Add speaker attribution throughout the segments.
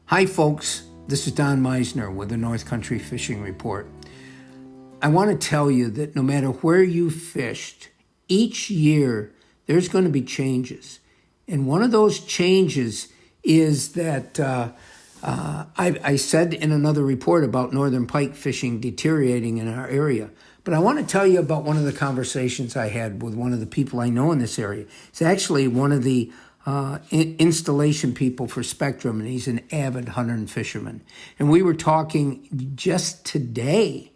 Speaker 1: Hi folks, this is Don Meisner with the North Country Fishing Report. I want to tell you that no matter where you fished, each year there's going to be changes. And one of those changes is that I said in another report about northern pike fishing deteriorating in our area. But I want to tell you about one of the conversations I had with one of the people I know in this area. It's actually one of the installation people for Spectrum, and he's an avid hunter and fisherman. And we were talking just today,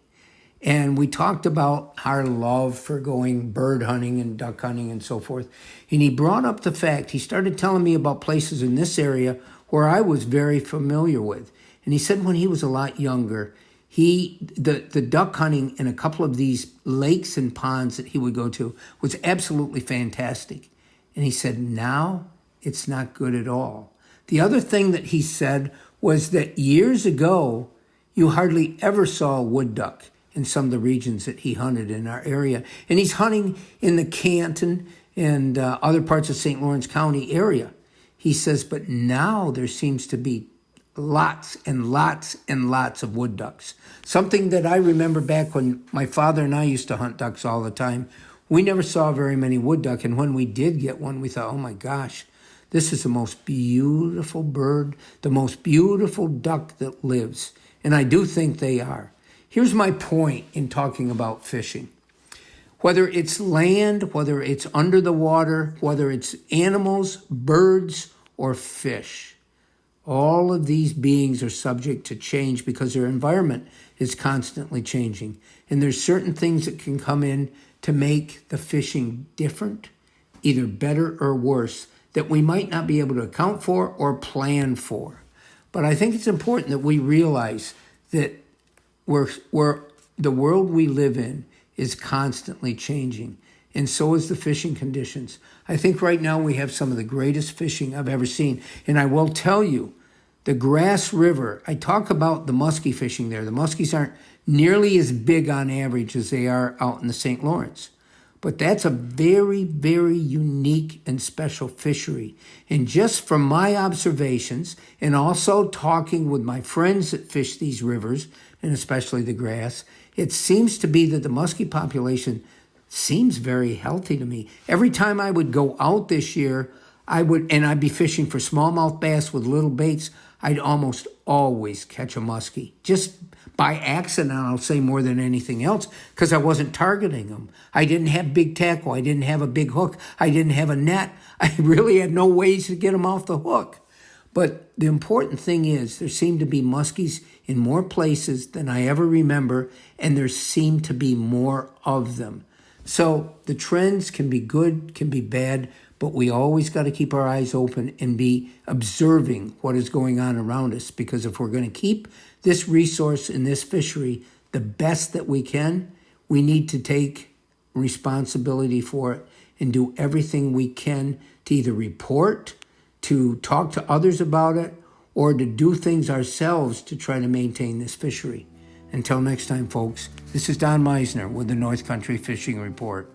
Speaker 1: and we talked about our love for going bird hunting and duck hunting and so forth. And he brought up the fact, he started telling me about places in this area where I was very familiar with. And he said when he was a lot younger, the duck hunting in a couple of these lakes and ponds that he would go to was absolutely fantastic. And he said, now it's not good at all. The other thing that he said was that years ago, you hardly ever saw a wood duck in some of the regions that he hunted in our area. And he's hunting in the Canton and other parts of St. Lawrence County area. He says, but now there seems to be lots and lots and lots of wood ducks. Something that I remember back when my father and I used to hunt ducks all the time. We never saw very many wood duck, and when we did get one, we thought, oh my gosh, this is the most beautiful bird, the most beautiful duck that lives. And I do think they are. Here's my point in talking about fishing. Whether it's land, whether it's under the water, whether it's animals, birds, or fish, all of these beings are subject to change because their environment is constantly changing. And there's certain things that can come in to make the fishing different, either better or worse, that we might not be able to account for or plan for. But I think it's important that we realize that the world we live in is constantly changing, and so is the fishing conditions. I think right now we have some of the greatest fishing I've ever seen. And I will tell you, the Grass River, I talk about the muskie fishing there. The muskies aren't nearly as big on average as they are out in the St. Lawrence. But that's a very, very unique and special fishery. And just from my observations, and also talking with my friends that fish these rivers, and especially the Grass, it seems to be that the muskie population seems very healthy to me. Every time I would go out this year, I'd be fishing for smallmouth bass with little baits, I'd almost always catch a muskie. Just by accident, I'll say, more than anything else, because I wasn't targeting them. I didn't have big tackle. I didn't have a big hook. I didn't have a net. I really had no ways to get them off the hook. But the important thing is there seem to be muskies in more places than I ever remember, and there seem to be more of them. So the trends can be good, can be bad, but we always got to keep our eyes open and be observing what is going on around us, because if we're going to keep this resource in this fishery the best that we can, we need to take responsibility for it and do everything we can to either report, to talk to others about it, or to do things ourselves to try to maintain this fishery. Until next time, folks, this is Don Meisner with the North Country Fishing Report.